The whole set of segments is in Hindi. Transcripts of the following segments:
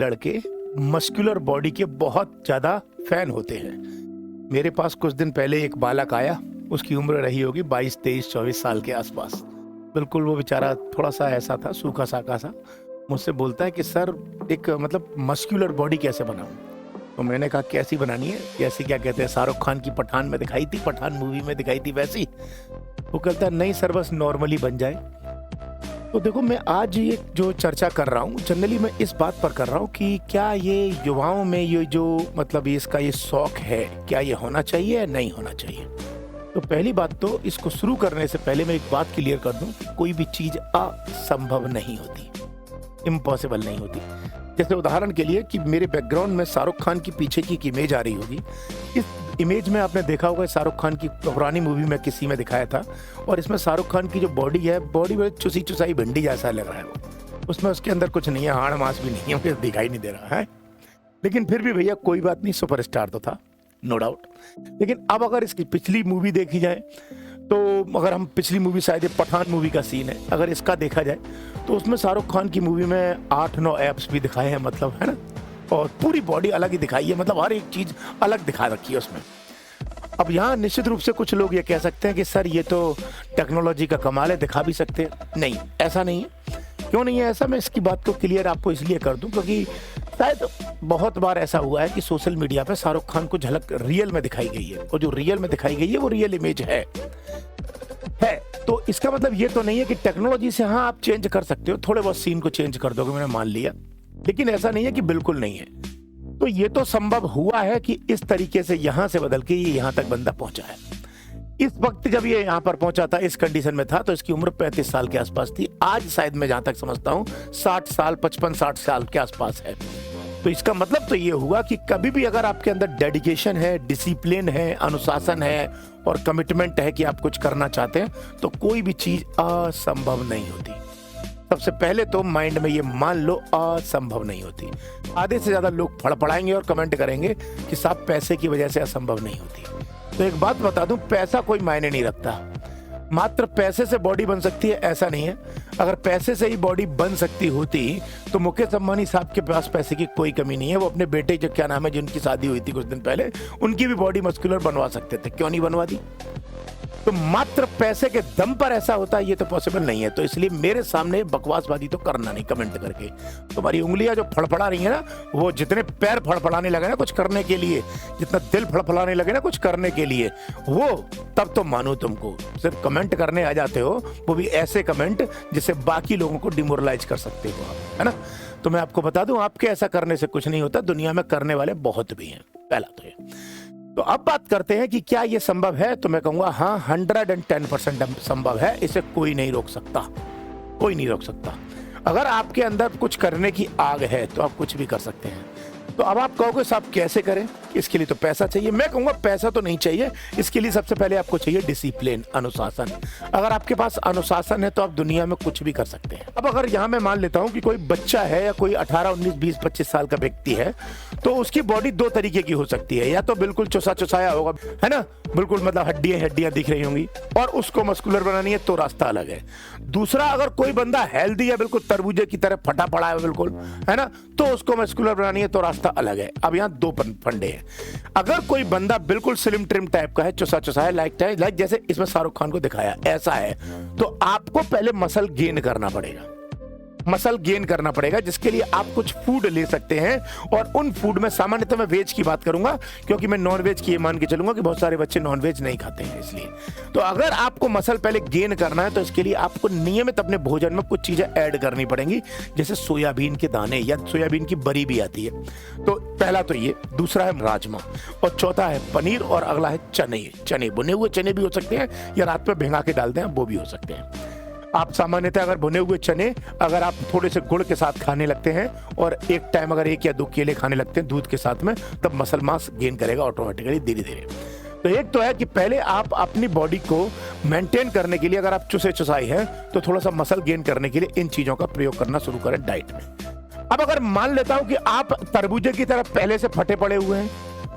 लड़के मस्कुलर बॉडी के बहुत ज़्यादा फैन होते हैं। मेरे पास कुछ दिन पहले एक बालक आया, उसकी उम्र रही होगी 22, 23, 24 साल के आसपास। बिल्कुल वो बेचारा थोड़ा सा ऐसा था, सूखा साका सा। मुझसे बोलता है कि सर एक मतलब मस्कुलर बॉडी कैसे बनाऊं? तो मैंने कहा कैसी बनानी है? जैसे क्या कहते हैं, शाहरुख खान की पठान में दिखाई थी, पठान मूवी में दिखाई थी वैसी। वो कहता है नहीं सर, बस नॉर्मली बन जाए। तो देखो, मैं आज ये जो चर्चा कर रहा हूँ जनरली मैं इस बात पर कर रहा हूँ कि क्या ये युवाओं में ये जो मतलब इसका ये शौक है, क्या ये होना चाहिए या नहीं होना चाहिए? तो पहली बात तो इसको शुरू करने से पहले मैं एक बात क्लियर कर दूं कि कोई भी चीज़ असंभव नहीं होती, इम्पॉसिबल नहीं होती। जैसे उदाहरण के लिए कि मेरे बैकग्राउंड में शाहरुख खान की पीछे की एक इमेज आ रही होगी। इस इमेज में आपने देखा होगा शाहरुख खान की पुरानी मूवी में किसी में दिखाया था, और इसमें शाहरुख खान की जो बॉडी है, बॉडी बड़ी चुसी चुसाई भिंडी जैसा लग रहा है। वो उसमें उसके अंदर कुछ नहीं है, हाड़ मांस भी नहीं है, मुझे दिखाई नहीं दे रहा है। लेकिन फिर भी भैया कोई बात नहीं, सुपरस्टार तो था, नो डाउट। लेकिन अब अगर इसकी पिछली मूवी देखी जाए तो अगर हम पिछली मूवी, शायद पठान मूवी का सीन है, अगर इसका देखा जाए तो उसमें शाहरुख खान की मूवी में 8-9 एब्स भी दिखाए हैं, मतलब है ना, और पूरी बॉडी अलग ही दिखाई है, मतलब हर एक चीज़ अलग दिखा रखी है उसमें। अब यहाँ निश्चित रूप से कुछ लोग ये कह सकते हैं कि सर ये तो टेक्नोलॉजी का कमाल है, दिखा भी सकते हैं। नहीं, ऐसा नहीं है। क्यों नहीं है ऐसा? मैं इसकी बात को क्लियर आपको इसलिए कर दूं क्योंकि शायद बहुत बार ऐसा हुआ है कि सोशल मीडिया पे शाहरुख खान को झलक रियल में दिखाई गई है, और जो रियल में दिखाई गई है वो रियल इमेज है। तो इसका मतलब ये तो नहीं है कि टेक्नोलॉजी से हाँ आप चेंज कर सकते हो, थोड़े बहुत सीन को चेंज कर दोगे, मैंने मान लिया, लेकिन ऐसा नहीं है कि बिल्कुल नहीं है। तो ये तो संभव हुआ है कि इस तरीके से यहां से बदल के ये यहां तक बंदा पहुंचा है। इस वक्त जब ये यहां पर पहुंचा था, इस कंडीशन में था, तो इसकी उम्र 35 साल के आसपास थी। आज शायद मैं जहां तक समझता हूं 60 साल, 55-60 साल के आसपास है। तो इसका मतलब तो ये हुआ कि कभी भी अगर आपके अंदर डेडिकेशन है, डिसिप्लिन है, अनुशासन है और कमिटमेंट है कि आप कुछ करना चाहते हैं, तो कोई भी चीज असंभव नहीं होती। सबसे पहले तो माइंड में ये मान लो, असंभव नहीं होती। आधे से ज्यादा लोग फड़फड़ाएंगे और कमेंट करेंगे कि साहब पैसे की वजह से असंभव नहीं होती। तो एक बात बता दूं, पैसा कोई मायने नहीं रखता। मात्र पैसे से बॉडी बन सकती है ऐसा नहीं है। अगर पैसे से ही बॉडी बन सकती होती तो मुकेश अंबानी साहब के पास पैसे की कोई कमी नहीं है। वो अपने बेटे, जो क्या नाम है, जिनकी शादी हुई थी कुछ दिन पहले, उनकी भी बॉडी मस्कुलर बनवा सकते थे, क्यों नहीं बनवा दी? तो मात्र पैसे के दम पर ऐसा होता है, ये तो पॉसिबल नहीं है। तो इसलिए मेरे सामने बकवासबाजी तो करना नहीं कमेंट करके। तुम्हारी उंगलियां जो फड़फड़ा रही है ना, वो जितने पैर फड़फड़ाने लगे ना कुछ करने के लिए, जितना दिल फड़फड़ाने लगे ना कुछ करने के लिए, वो तब तो मानो तुमको। सिर्फ कमेंट करने आ जाते हो, वो भी ऐसे कमेंट जिससे बाकी लोगों को डिमोरलाइज कर सकते हो आप, है ना। तो मैं आपको बता दूं, आपके ऐसा करने से कुछ नहीं होता, दुनिया में करने वाले बहुत भी हैं। पहला तो ये। तो अब बात करते हैं कि क्या ये संभव है? तो मैं कहूंगा हाँ, 110% संभव है। इसे कोई नहीं रोक सकता, कोई नहीं रोक सकता। अगर आपके अंदर कुछ करने की आग है तो आप कुछ भी कर सकते हैं। तो अब आप कहोगे साहब कैसे करें? इसके लिए तो पैसा चाहिए। मैं कहूंगा पैसा तो नहीं चाहिए, इसके लिए सबसे पहले आपको चाहिए डिसिप्लिन, अनुशासन। अगर आपके पास अनुशासन है तो आप दुनिया में कुछ भी कर सकते हैं। अब अगर यहाँ मैं मान लेता हूँ कि कोई बच्चा है या कोई 18, 19, 20, 25 साल का व्यक्ति है, तो उसकी बॉडी दो तरीके की हो सकती है। या तो बिल्कुल चुसा चुसाया होगा, है ना, बिल्कुल मतलब हड्डियां दिख रही होंगी, और उसको मस्कुलर बनानी है तो रास्ता अलग है। दूसरा, अगर कोई बंदा हेल्दी है, बिल्कुल तरबूजे की तरह फटा पड़ा है बिल्कुल, है ना, तो उसको मस्कुलर बनानी है तो रास्ता अलग है। अब यहाँ दो फंडे हैं। अगर कोई बंदा बिल्कुल स्लिम ट्रिम टाइप का है, चुसा चुसाया, लाइक जैसे इसमें शाहरुख खान को दिखाया, ऐसा है, तो आपको पहले मसल गेन करना पड़ेगा। मसल गेन करना पड़ेगा, जिसके लिए आप कुछ फूड ले सकते हैं। और उन फूड में सामान्यतः मैं वेज की बात करूंगा, क्योंकि मैं नॉन वेज की ये मान के चलूंगा कि बहुत सारे बच्चे नॉन वेज नहीं खाते हैं, इसलिए। तो अगर आपको मसल पहले गेन करना है तो इसके लिए आपको नियमित अपने भोजन में कुछ चीजें ऐड करनी पड़ेंगी, जैसे सोयाबीन के दाने या सोयाबीन की बरी भी आती है। तो पहला तो ये, दूसरा है राजमा, और चौथा है पनीर, और अगला है चने। बुने हुए चने भी हो सकते हैं, या रात में भिंगा के डालते हैं, वो भी हो सकते हैं। आप सामान्यतः अगर भुने हुए चने अगर आप थोड़े से गुड़ के साथ खाने लगते हैं, और एक टाइम अगर 1 या 2 केले खाने लगते हैं दूध के साथ में, तब मसल मास गेन करेगा ऑटोमेटिकली, धीरे धीरे। तो एक तो है कि पहले आप अपनी बॉडी को मेंटेन करने के लिए, अगर आप चुसे चुसाई हैं, तो थोड़ा सा मसल गेन करने के लिए इन चीजों का प्रयोग करना शुरू करें डाइट में। अब अगर मान लेता हूं कि आप तरबूजे की तरह पहले से फटे पड़े हुए हैं,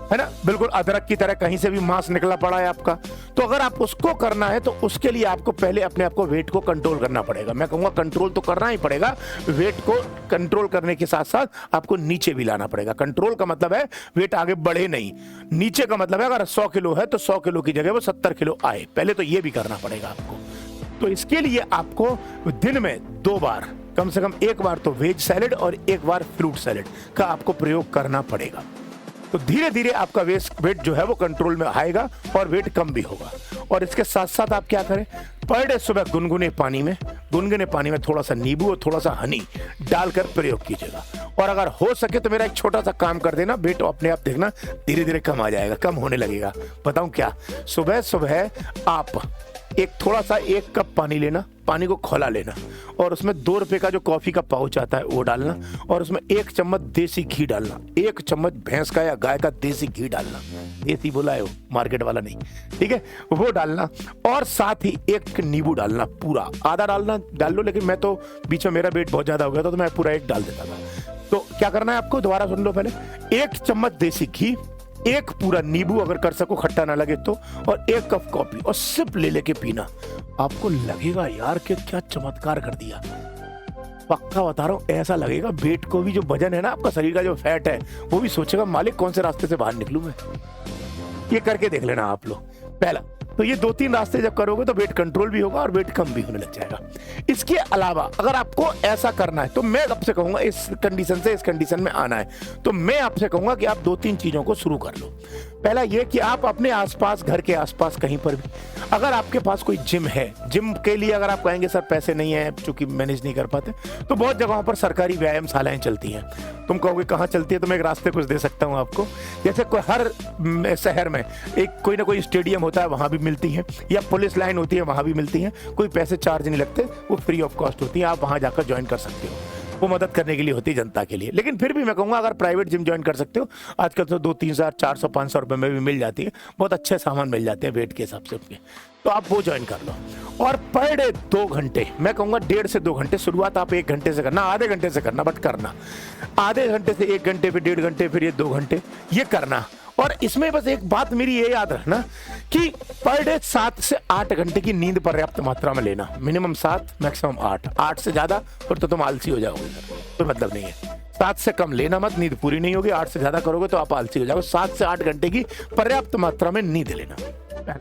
है ना, बिल्कुल अदरक की तरह कहीं से भी मांस निकला पड़ा है आपका। तो अगर आप उसको करना है तो उसके लिए आपको पहले अपने आप को वेट को कंट्रोल करना पड़ेगा। मैं कहूँगा कंट्रोल तो करना ही पड़ेगा, वेट को कंट्रोल करने के साथ साथ आपको नीचे भी लाना पड़ेगा। कंट्रोल का मतलब है वेट आगे बढ़े नहीं, नीचे का मतलब है अगर 100 किलो है तो 100 किलो की जगह वो 70 किलो आए, पहले तो ये भी करना पड़ेगा आपको। तो इसके लिए आपको दिन में 2 बार, कम से कम 1 बार तो वेज सैलेड और 1 बार फ्रूट सैलेड का आपको प्रयोग करना पड़ेगा। तो धीरे धीरे आपका वेट जो है वो कंट्रोल में आएगा और वेट कम भी होगा। और इसके साथ साथ आप क्या करें, पर डे सुबह गुनगुने पानी में थोड़ा सा नींबू और थोड़ा सा हनी डालकर प्रयोग कीजिएगा। और अगर हो सके तो मेरा एक छोटा सा काम कर देना, वेट अपने आप देखना धीरे धीरे कम आ जाएगा, कम होने लगेगा। बताऊं क्या, सुबह सुबह आप थोड़ा सा 1 कप पानी लेना, पानी को खौला लेना और उसमें 2 रुपए का जो कॉफी का पाउच आता है वो डालना और उसमें 1 चम्मच देसी घी डालना, 1 चम्मच भैंस का या गाय का देसी घी डालना, देसी बोला है वो, मार्केट वाला नहीं, ठीक है, वो डालना। और साथ ही 1 नींबू डालना, पूरा आधा डाल लो, लेकिन मैं तो बीच में मेरा वेट बहुत ज्यादा हो गया था तो मैं पूरा 1 डाल देता था। तो क्या करना है आपको, दोबारा सुन लो पहले, 1 चम्मच देसी घी, 1 पूरा नींबू अगर कर सको खट्टा ना लगे तो, और 1 कप कॉफी और सिप ले लेके पीना। आपको लगेगा यार कि क्या चमत्कार कर दिया, पक्का बता रहा हूं, ऐसा लगेगा वेट को भी, जो वजन है ना आपका शरीर का, जो फैट है वो भी सोचेगा मालिक कौन से रास्ते से बाहर निकलूं मैं। ये करके देख लेना आप लोग पहला। तो ये 2-3 रास्ते जब करोगे तो वेट कंट्रोल भी होगा और वेट कम भी होने लग जाएगा। इसके अलावा अगर आपको ऐसा करना है तो मैं आपसे कहूंगा, इस कंडीशन से इस कंडीशन में आना है तो मैं आपसे कहूंगा कि आप 2-3 चीजों को शुरू कर लो। पहला ये कि आप अपने आसपास, घर के आसपास कहीं पर भी, अगर आपके पास कोई जिम है, जिम के लिए अगर आप कहेंगे सर पैसे नहीं है चूंकि मैनेज नहीं कर पाते, तो बहुत जगहों पर सरकारी व्यायामशालाएं चलती हैं। तुम कहोगे कहाँ चलती है, तो मैं एक रास्ते कुछ दे सकता हूँ आपको। जैसे कोई हर शहर में एक कोई ना कोई स्टेडियम होता है, वहां भी मिलती है, या पुलिस लाइन होती है, वहां भी मिलती है। कोई पैसे चार्ज नहीं लगते, वो फ्री ऑफ कॉस्ट होती है, आप वहां जाकर ज्वाइन कर सकते हो। वो मदद करने के लिए होती है, जनता के लिए। लेकिन फिर भी मैं कहूंगा अगर प्राइवेट जिम ज्वाइन कर सकते हो, आजकल तो 2-3 हज़ार, 400, 500 रुपए में भी मिल जाती है, बहुत अच्छे सामान मिल जाते हैं वेट के हिसाब से उनके, तो आप वो ज्वाइन कर लो। और पर डे 2 घंटे, मैं कहूंगा 1.5 से 2 घंटे, शुरुआत आप 1 घंटे से करना, आधे घंटे से करना, बट करना आधे घंटे से 1 घंटे, फिर 1.5 घंटे, फिर ये 2 घंटे, ये करना। और इसमें बस एक बात मेरी ये याद रखना कि पर डे 7 से 8 घंटे की नींद पर्याप्त मात्रा में लेना, मिनिमम 7 मैक्सिमम 8 से ज्यादा फिर तो तुम आलसी हो जाओगे, कोई मतलब नहीं है। 7 से कम लेना मत, नींद पूरी नहीं होगी। 8 से ज्यादा करोगे तो आप आलसी हो जाओगे। 7 से 8 घंटे की पर्याप्त मात्रा में नींद लेना,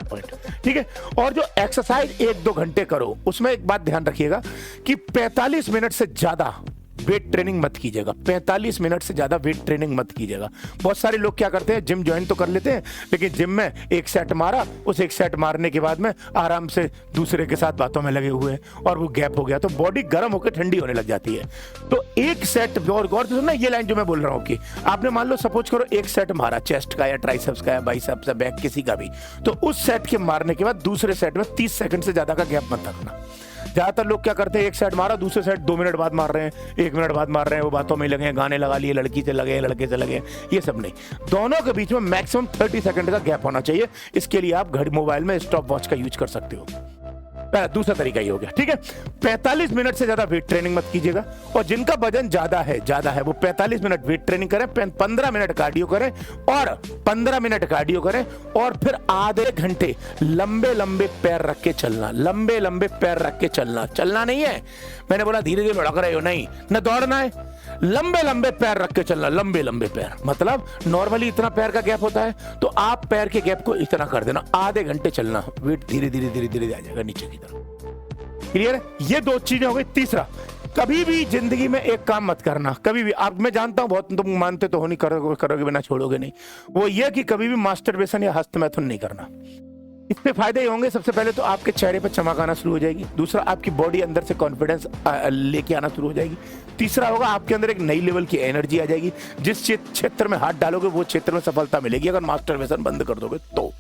पॉइंट, ठीक है। और जो एक्सरसाइज 1-2 घंटे करो, उसमें एक बात ध्यान रखिएगा कि 45 मिनट से ज्यादा वेट ट्रेनिंग मत कीजिएगा। 45 मिनट से ज्यादा वेट ट्रेनिंग मत कीजिएगा। बहुत सारे लोग क्या करते हैं, जिम ज्वाइन तो कर लेते हैं, लेकिन जिम में 1 सेट मारा, उस 1 सेट मारने के बाद में आराम से दूसरे के साथ बातों में लगे हुए और वो गैप हो गया तो बॉडी गर्म होकर ठंडी होने लग जाती है। तो 1 सेट, गौर से सुनना ये लाइन जो मैं बोल रहा हूँ कि आपने मान लो सपोज करो 1 सेट मारा चेस्ट का या ट्राइसेप्स का या बाइसेप्स या बैक किसी का भी, तो उस सेट के मारने के बाद दूसरे सेट में 30 सेकंड से ज्यादा का गैप मत रखना। ज्यादातर लोग क्या करते हैं, 1 सेट मारा, दूसरे सेट 2 मिनट बाद मार रहे हैं, 1 मिनट बाद मार रहे हैं, वो बातों में लगे हैं, गाने लगा लिए, लड़की से लगे, लड़के से लगे, ये सब नहीं। दोनों के बीच में मैक्सिमम 30 सेकंड का गैप होना चाहिए। इसके लिए आप घड़ी, मोबाइल में स्टॉप वॉच का यूज कर सकते हो। दूसरा तरीका ये हो गया, ठीक है। 45 मिनट से ज्यादा वेट ट्रेनिंग मत कीजिएगा। और जिनका वजन ज्यादा है वो 45 मिनट वेट ट्रेनिंग करें, 15 मिनट कार्डियो करें, और 15 मिनट कार्डियो करें, और फिर आधे घंटे लंबे लंबे पैर रख के चलना, लंबे लंबे पैर रख के चलना। चलना नहीं है, मैंने बोला धीरे धीरे लुढ़क रहे हो, नहीं, न दौड़ना है, लंबे लंबे पैर रख के चलना। लंबे लंबे पैर मतलब नॉर्मली इतना पैर का गैप होता है, तो आप पैर के गैप को इतना कर देना, आधे घंटे चलना, वेट धीरे धीरे धीरे धीरे आ जाएगा नीचे की तरफ। क्लियर है? ये 2 चीजें हो गई। तीसरा, कभी भी जिंदगी में एक काम मत करना, कभी भी। आप, मैं जानता हूं बहुत तुम मानते तो हो नहीं, करोगे बिना छोड़ोगे नहीं, वो ये कि कभी भी मास्टरबेशन या हस्तमैथुन नहीं करना। इससे फायदे ही होंगे, सबसे पहले तो आपके चेहरे पर चमक आना शुरू हो जाएगी। दूसरा, आपकी बॉडी अंदर से कॉन्फिडेंस लेके आना शुरू हो जाएगी। तीसरा होगा, आपके अंदर एक नई लेवल की एनर्जी आ जाएगी। जिस क्षेत्र में हाथ डालोगे वो क्षेत्र में सफलता मिलेगी, अगर मास्टरबेशन बंद कर दोगे तो।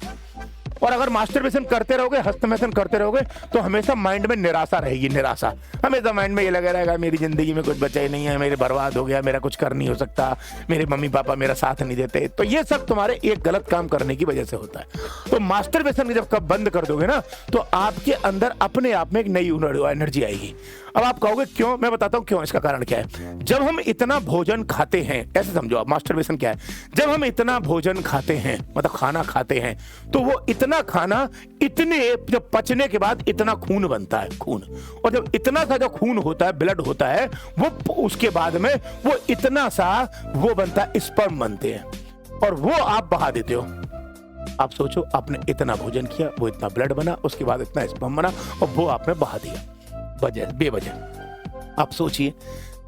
और अगर मास्टरबेशन करते रहोगे, हस्तमैथुन करते रहोगे, तो हमेशा माइंड में निराशा रहेगी, निराशा। हमेशा माइंड में ये लगा रहेगा मेरी जिंदगी में कुछ बचा ही नहीं है, मेरे बर्बाद हो गया, मेरा कुछ कर नहीं हो सकता, मेरे मम्मी पापा मेरा साथ नहीं देते। तो ये सब तुम्हारे एक गलत काम करने की वजह से होता है। तो मास्टरबेशन जब कब बंद कर दोगे ना, तो आपके अंदर अपने आप में एक नई एनर्जी आएगी। अब आप कहोगे क्यों, मैं बताता हूं क्यों, इसका कारण क्या है। जब हम इतना भोजन खाते हैं, ऐसे समझो आप, मास्टरबेशन क्या है, जब हम इतना भोजन खाते हैं, मतलब खाना खाते हैं, तो वो इतना खाना, इतने जब पचने के बाद इतना खून बनता है, खून, और जब इतना सा जो खून होता है, ब्लड होता है, वो उसके बाद में वो इतना सा वो बनता है, स्पर्म बनते हैं, और वो आप बहा देते हो। आप सोचो, आपने इतना भोजन किया, वो इतना ब्लड बना, उसके बाद इतना स्पर्म बना, और वो आपने बहा दिया बेवजह। आप सोचिए,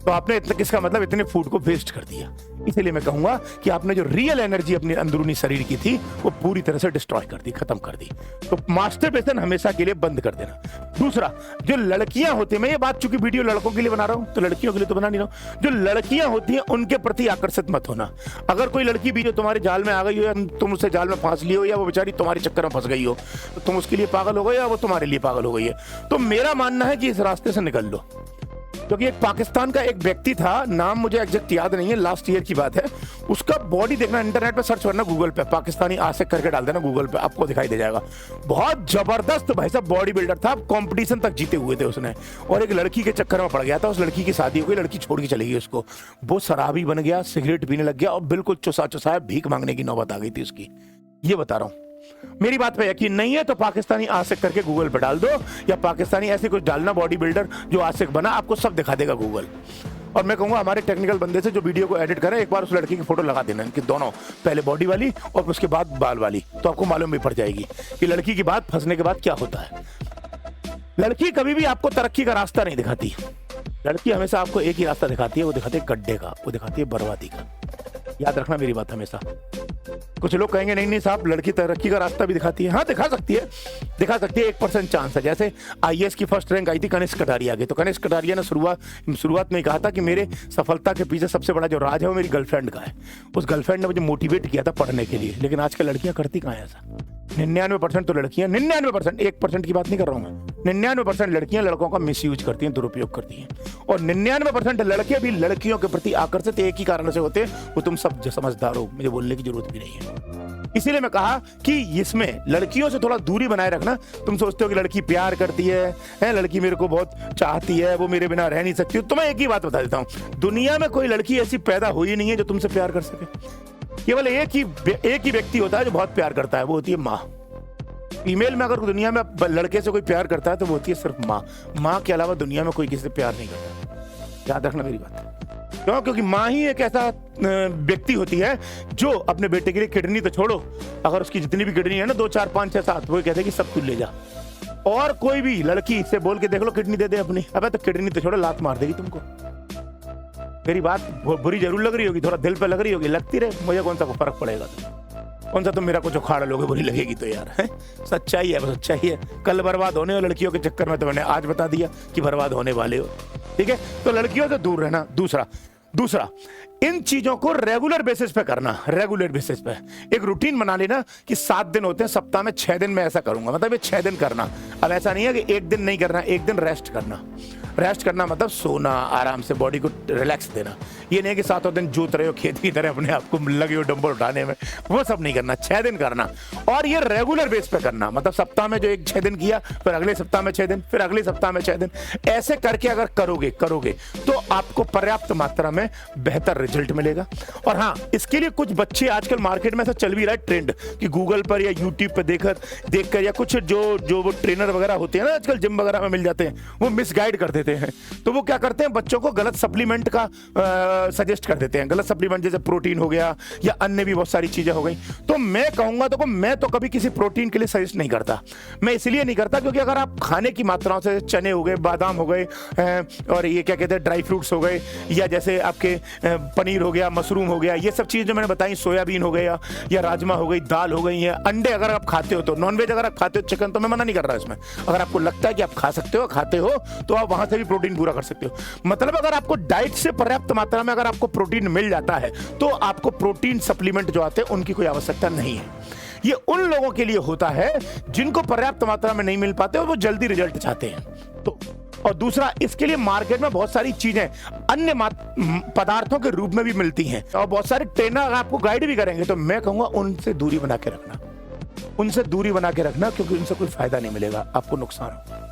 तो आपने इतना, किसका मतलब इतने फूड को वेस्ट कर दिया। इसलिए मैं कहूंगा कि आपने जो रियल एनर्जी अपने अंदरूनी शरीर की थी, वो पूरी तरह से डिस्ट्रॉय कर दी, खत्म कर दी। तो मास्टरबेशन हमेशा के लिए बंद कर देना। दूसरा, जो लड़कियां होती है, मैं ये बात चूंकि वीडियो लड़कों के लिए बना रहा हूं, तो लड़कियों के लिए तो बना नहीं रहा हूं, जो लड़कियां होती हैं उनके प्रति आकर्षित मत होना। अगर कोई लड़की भी जो तुम्हारे जाल में आ गई हो, या तुम उसे जाल में फांस लिए हो, या वो बेचारी तुम्हारे चक्कर में फंस गई हो, तो तुम उसके लिए पागल हो गए या वो तुम्हारे लिए पागल हो गई है। तो मेरा मानना है कि इस रास्ते से निकल लो। क्योंकि एक पाकिस्तान का एक व्यक्ति था, नाम मुझे एग्जैक्ट याद नहीं है, लास्ट ईयर की बात है, उसका बॉडी देखना, इंटरनेट पे सर्च करना, गूगल पे पाकिस्तानी आशिक करके डाल देना गूगल पे, आपको दिखाई दे जाएगा। बहुत जबरदस्त भाई साहब बॉडी बिल्डर था, कंपटीशन तक जीते हुए थे उसने, और एक लड़की के चक्कर में पड़ गया था। उस लड़की की शादी हो गई, लड़की छोड़ के चली गई उसको, वो शराबी बन गया, सिगरेट पीने लग गया, और बिल्कुल चुसा चुसाया भीख मांगने की नौबत आ गई थी उसकी। ये बता रहा हूं, मेरी बात पे यकीन नहीं है तो पाकिस्तानी आशिक करके गूगल पे डाल दो, या पाकिस्तानी ऐसे कुछ डालना, बॉडी बिल्डर जो आशिक बना, आपको सब दिखा देगा गूगल। और मैं कहूंगा हमारे टेक्निकल बंदे से जो वीडियो को एडिट करें, एक बार उस लड़की की फोटो लगा देना, कि दोनों, पहले बॉडी वाली और उसके बाद बाल वाली, तो आपको मालूम भी पड़ जाएगी कि लड़की की बात फंसने के बाद क्या होता है। लड़की कभी भी आपको तरक्की का रास्ता नहीं दिखाती, लड़की हमेशा आपको एक ही रास्ता दिखाती है, वो दिखाती है गड्ढे का, वो दिखाती है बर्बादी का। याद रखना मेरी बात हमेशा। कुछ लोग कहेंगे नहीं नहीं साहब, लड़की तरक्की का रास्ता भी दिखाती है। हाँ, दिखा सकती है, दिखा सकती है, 1% चांस है। जैसे आईएएस की फर्स्ट रैंक आई थी कनिष्क कटारिया की, तो कनिष्क कटारिया ने शुरुआत में कहा था कि मेरे सफलता के पीछे सबसे बड़ा जो राज है वो मेरी गर्लफ्रेंड का है। उस गर्लफ्रेंड ने मुझे मोटिवेट किया था पढ़ने के लिए। लेकिन आजकल लड़कियां करती कहाँ है ऐसा? 99% तो लड़कियां, 99%, 1% की बात नहीं कर रहा हूं मैं, 99% लड़कियां लड़कों का मिसयूज करती हैं, दुरुपयोग करती हैं। और 99% लड़के भी लड़कियों के प्रति आकर्षित एक ही कारण से होते हैं, वो तुम सब समझदार हो, मुझे बोलने की जरूरत भी नहीं है। इसीलिए मैं कहा कि इसमें लड़कियों से थोड़ा दूरी बनाए रखना। तुम सोचते हो कि लड़की प्यार करती है, लड़की मेरे को बहुत चाहती है, वो मेरे बिना रह नहीं सकती। तो मैं एक ही बात बता देता हूं, दुनिया में कोई लड़की ऐसी पैदा हुई नहीं है जो तुमसे प्यार कर सके। केवल एक ही व्यक्ति होता है जो बहुत प्यार करता है, वो होती है माँ। फीमेल में अगर दुनिया में लड़के से कोई प्यार करता है तो वो होती है सिर्फ माँ। माँ के अलावा दुनिया में कोई किसी से प्यार नहीं करता। याद रखना मेरी बात। क्यों? क्योंकि माँ ही एक ऐसा व्यक्ति होती है जो अपने बेटे के लिए किडनी तो छोड़ो, अगर उसकी जितनी भी किडनी है ना, 2 4 5 6 7, वो कहते हैं कि सब तू ले जा। और कोई भी लड़की से बोल के देख लो किडनी दे दे अपनी, अबे तो किडनी तो छोड़ो, लात मार देगी तुमको। मेरी बात बुरी जरूर लग रही होगी, थोड़ा दिल पे लग रही होगी, लगती रहे, मुझे कौन सा फर्क पड़ेगा? कौन सा तुम मेरा कुछ उखाड़ लोगे, बुरी लगेगी तो यार है। सच्चाई है, सच्चाई है। कल बर्बाद होने हो लड़कियों के चक्कर में, तो मैंने आज बता दिया कि बर्बाद होने वाले हो। ठीक है, तो लड़कियों से दूर रहना। दूसरा इन चीजों को रेगुलर बेसिस पे करना। रेगुलर बेसिस पे एक रूटीन बना लेना कि 7 दिन होते हैं सप्ताह में, 6 दिन में ऐसा करूंगा, मतलब ये 6 दिन करना। अब ऐसा नहीं है कि एक दिन नहीं करना, एक दिन रेस्ट करना। रेस्ट करना मतलब सोना, आराम से बॉडी को रिलैक्स देना। ये नहीं कि 7 दिन जोत रहे हो खेत की तरह, अपने आप को लगे हो डंबल उठाने में, वो सब नहीं करना। 6 दिन करना, और ये रेगुलर बेस पे करना। मतलब सप्ताह में जो 6 दिन किया, फिर अगले सप्ताह में 6 दिन, फिर अगले सप्ताह में 6 दिन, ऐसे करके अगर करोगे तो आपको पर्याप्त मात्रा में बेहतर रिजल्ट मिलेगा। और हाँ, इसके लिए कुछ बच्चे आजकल मार्केट में ऐसा चल भी रहा है ट्रेंड कि गूगल पर या यूट्यूब पर देखकर या कुछ जो वो ट्रेनर वगैरह होते हैं ना आजकल जिम वगैरह में मिल जाते हैं, वो मिसगाइड कर देते हैं। तो वो क्या करते हैं, बच्चों को गलत सप्लीमेंट का सजेस्ट कर देते हैं। गलत सप्लीमेंट जैसे प्रोटीन हो गया या अन्य भी बहुत सारी चीजें हो गई। तो मैं कहूंगा, तो मैं तो कभी किसी प्रोटीन के लिए सजेस्ट नहीं करता। मैं इसलिए नहीं करता क्योंकि अगर आप खाने की मात्राओं से, चने हो गए, बादाम हो गए, और ये क्या कहते हैं ड्राई फ्रूट्स हो गए, या जैसे आपके पनीर हो गया, मशरूम हो गया, ये सब चीज़ जो मैंने बताई, सोयाबीन हो गया या राजमा हो गई, दाल हो गई है, अंडे अगर आप खाते हो तो, नॉनवेज अगर आप खाते हो, चिकन, तो मैं मना नहीं कर रहा इसमें। अगर आपको लगता है कि आप खा सकते हो, खाते हो, तो आप वहां से भी प्रोटीन पूरा कर सकते हो। मतलब अगर आपको डाइट से पर्याप्त मात्रा में अगर आपको प्रोटीन मिल जाता है तो आपको प्रोटीन सप्लीमेंट जो आते हैं उनकी कोई आवश्यकता नहीं है। ये उन लोगों के लिए होता है जिनको पर्याप्त मात्रा में नहीं मिल पाते और वो जल्दी रिजल्ट चाहते हैं। तो और दूसरा, इसके लिए मार्केट में बहुत सारी चीजें अन्य पदार्थों के रूप में भी मिलती हैं, और बहुत सारे ट्रेनर आपको गाइड भी करेंगे। तो मैं कहूंगा उनसे दूरी बना के रखना, उनसे दूरी बना के रखना, क्योंकि उनसे कोई फायदा नहीं मिलेगा, आपको नुकसान होगा।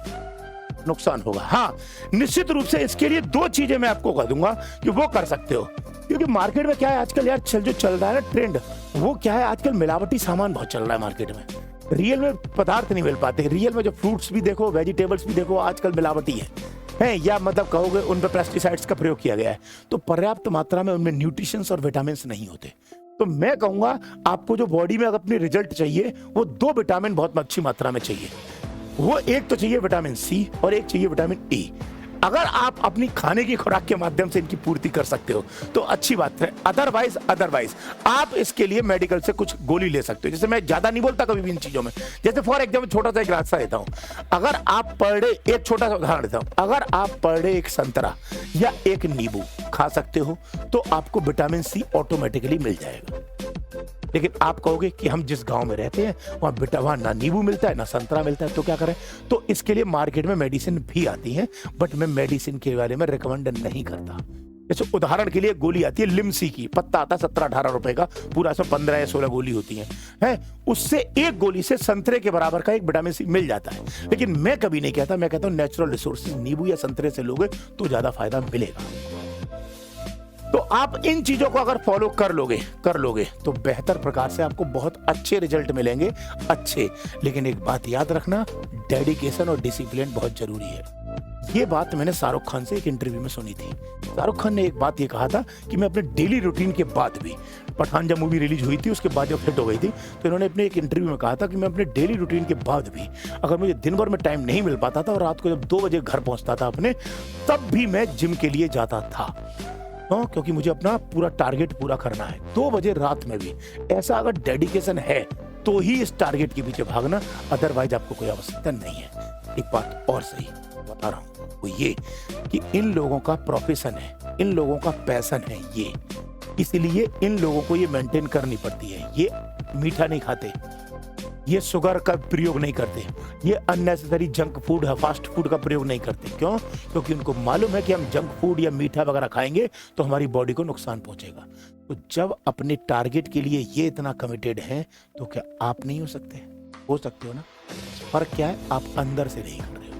नुकसान होगा। हाँ, निश्चित रूप से इसके लिए 2 चीजें मैं आपको कह दूंगा कि वो कर सकते हो, क्योंकि मार्केट में क्या है आजकल यार, जो चल रहा है ना ट्रेंड, वो क्या है आजकल मिलावटी सामान बहुत चल रहा है मार्केट में। रियल में पदार्थ नहीं मिल पाते। रियल में जो फ्रूट्स भी देखो, वेजिटेबल्स भी देखो, आजकल मिलावटी है या मतलब कहोगे उन पर पेस्टिसाइड्स का प्रयोग किया गया है, तो पर्याप्त मात्रा में उनमें न्यूट्रिशंस और विटामिन नहीं होते। तो मैं कहूंगा आपको जो बॉडी में अगर अपनी रिजल्ट चाहिए, वो 2 विटामिन बहुत अच्छी मात्रा में चाहिए। वो एक तो चाहिए विटामिन सी और एक चाहिए विटामिन ए। अगर आप अपनी खाने की खुराक के माध्यम से इनकी पूर्ति कर सकते हो तो अच्छी बात है। अदरवाइज आप इसके लिए मेडिकल से कुछ गोली ले सकते हो। जैसे मैं ज्यादा नहीं बोलता कभी भी इन चीजों में, जैसे फॉर एग्जाम्पल छोटा सा एक रास्ता देता हूं। अगर आप पर डे, एक छोटा सा उदाहरण देता हूं, अगर आप पर डे एक संतरा या एक नींबू खा सकते हो तो आपको विटामिन सी ऑटोमेटिकली मिल जाएगा। लेकिन आप कहोगे कि हम जिस गांव में रहते हैं वहां ना नींबू मिलता है ना संतरा मिलता है, तो क्या करें? तो इसके लिए मार्केट में मेडिसिन भी आती है, बट मैं मेडिसिन के बारे में रिकमेंड नहीं करता। जैसे उदाहरण के लिए गोली आती है लिमसी की, पत्ता आता है 17-18 रुपए का, पूरा इसमें 15 या 16 गोली होती है। उससे एक गोली से संतरे के बराबर का एक विटामिन सी मिल जाता है। लेकिन मैं कभी नहीं कहता, मैं कहता हूं नेचुरल रिसोर्सेज नींबू या संतरे से लोगे तो ज्यादा फायदा मिलेगा। तो आप इन चीजों को अगर फॉलो कर लोगे तो बेहतर प्रकार से आपको बहुत अच्छे रिजल्ट मिलेंगे। अच्छे, लेकिन एक बात याद रखना, डेडिकेशन और डिसिप्लिन बहुत जरूरी है। ये बात मैंने शाहरुख खान से एक इंटरव्यू में सुनी थी। शाहरुख खान ने एक बात ये कहा था कि मैं अपने डेली रूटीन के बाद भी, पठान जब मूवी रिलीज हुई थी उसके बाद जब हिट हो गई थी, तो इन्होंने अपने एक इंटरव्यू में कहा था कि मैं अपने डेली रूटीन के बाद भी अगर मुझे दिन भर में टाइम नहीं मिल पाता था और रात को जब 2 बजे घर पहुंचता था अपने, तब भी मैं जिम के लिए जाता था। क्योंकि मुझे अपना पूरा टारगेट पूरा करना है। 2 बजे रात में भी ऐसा अगर डेडिकेशन है तो ही इस टारगेट के पीछे भागना, अदरवाइज आपको कोई आवश्यकता नहीं है। एक बात और सही बता रहा हूं, वो ये कि इन लोगों का प्रोफेशन है, इन लोगों का पैशन है ये, इसलिए इन लोगों को ये मेंटेन करनी पड़ती है। ये मीठा नहीं खाते, ये शुगर का प्रयोग नहीं करते, ये unnecessary junk food, fast food का प्रयोग नहीं करते। क्यों? क्योंकि उनको मालूम है कि हम जंक फूड या मीठा वगैरह खाएंगे तो हमारी बॉडी को नुकसान पहुंचेगा। तो जब अपने टारगेट के लिए ये इतना कमिटेड हैं, तो क्या आप नहीं हो सकते? हो सकते हो ना। फर्क क्या है? आप अंदर से नहीं कर रहे हो।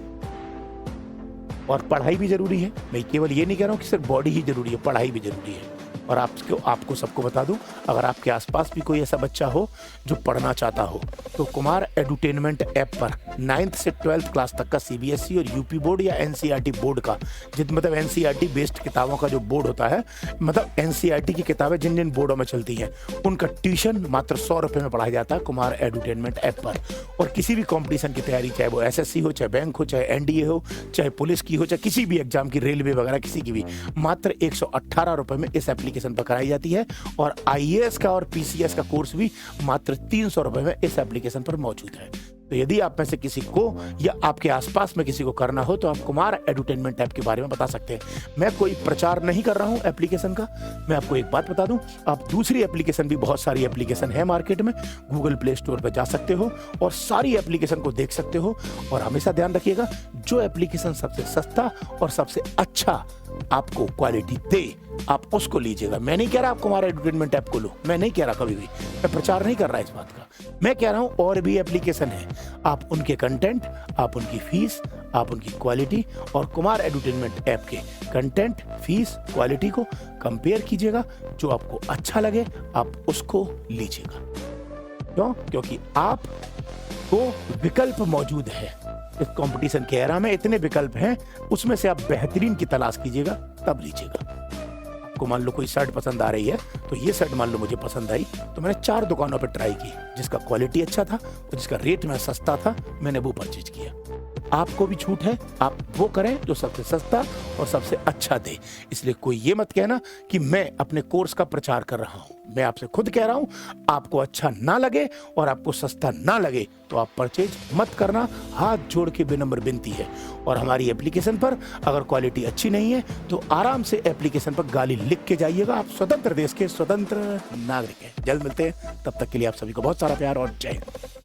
और पढ़ाई भी जरूरी है। मैं केवल ये नहीं कह रहा हूं कि सिर्फ बॉडी ही जरूरी है, पढ़ाई भी जरूरी है। और आपको सबको बता दूं, अगर आपके आसपास भी कोई ऐसा बच्चा हो जो पढ़ना चाहता हो, तो कुमार एडुटेनमेंट ऐप पर 9th से 12th क्लास तक का सीबीएसई और यूपी बोर्ड या एनसीईआरटी बोर्ड का, मतलब एनसीईआरटी बेस्ड किताबों का जो बोर्ड होता है, मतलब एनसीईआरटी की किताबें जिन जिन बोर्डों में चलती हैं, उनका ट्यूशन मात्र 100 रुपए में पढ़ाया जाता है कुमार एडुटेनमेंट ऐप पर। और किसी भी कॉम्पिटिशन की तैयारी, चाहे वो एसएससी हो, चाहे बैंक हो, चाहे एनडीए हो, चाहे पुलिस की हो, चाहे किसी भी एग्जाम की, रेलवे वगैरह किसी की भी, मात्र 118 रुपए में इस एप्लीकेशन पर कराई जाती है। और आईएएस का और पीसीएस का कोर्स भी मात्र 300 रुपए में इस एप्लीकेशन पर मौजूद है। तो यदि आप में से किसी को या आपके आसपास में किसी को करना हो तो आप कुमार एडुटेनमेंट ऐप के बारे में बता सकते हैं। मैं कोई प्रचार नहीं कर रहा हूं एप्लीकेशन का। मैं आपको एक बात बता दूं, आप दूसरी एप्लीकेशन भी, बहुत सारी एप्लीकेशन है मार्केट में, गूगल प्ले स्टोर पर जा सकते हो और सारी एप्लीकेशन को देख सकते हो। और हमेशा ध्यान रखिएगा, जो एप्लीकेशन सबसे सस्ता और सबसे अच्छा आपको क्वालिटी दे, आप उसको लीजिएगा। मैं नहीं कह रहा आप कुमार एडुटेनमेंट ऐप को लो, मैं नहीं कह रहा, कभी भी मैं प्रचार नहीं कर रहा इस बात का। मैं कह रहा हूं और भी एप्लीकेशन है, आप उनके कंटेंट, आप उनकी फीस, आप उनकी क्वालिटी और कुमार एडुटेनमेंट ऐप के कंटेंट, फीस, क्वालिटी को कंपेयर कीजिएगा। जो आपको अच्छा लगे आप उसको लीजिएगा। क्यों? क्योंकि आपको विकल्प मौजूद है। इस कंपटीशन के एरा में इतने विकल्प हैं, उसमें से आप बेहतरीन की तलाश कीजिएगा, तब लीजिएगा। आपको मान लो कोई शर्ट पसंद आ रही है, तो ये शर्ट मान लो मुझे पसंद आई, तो मैंने 4 दुकानों पर ट्राई की, जिसका क्वालिटी अच्छा था और जिसका रेट में सस्ता था, मैंने वो परचेज किया। आपको भी छूट है, आप वो करें जो सबसे सस्ता और सबसे अच्छा दे। इसलिए कोई ये मत कहना कि मैं अपने कोर्स का प्रचार कर रहा हूं। मैं आपसे खुद कह रहा हूं, आपको अच्छा ना लगे और आपको सस्ता ना लगे तो आप परचेज मत करना। हाथ जोड़ के विनम्र विनती है। और हमारी एप्लीकेशन पर अगर क्वालिटी अच्छी नहीं है तो आराम से एप्लीकेशन पर गाली लिख के जाइएगा। आप स्वतंत्र देश के स्वतंत्र नागरिक हैं। जल्द मिलते हैं, तब तक के लिए आप सभी को बहुत सारा प्यार और जय हिंद।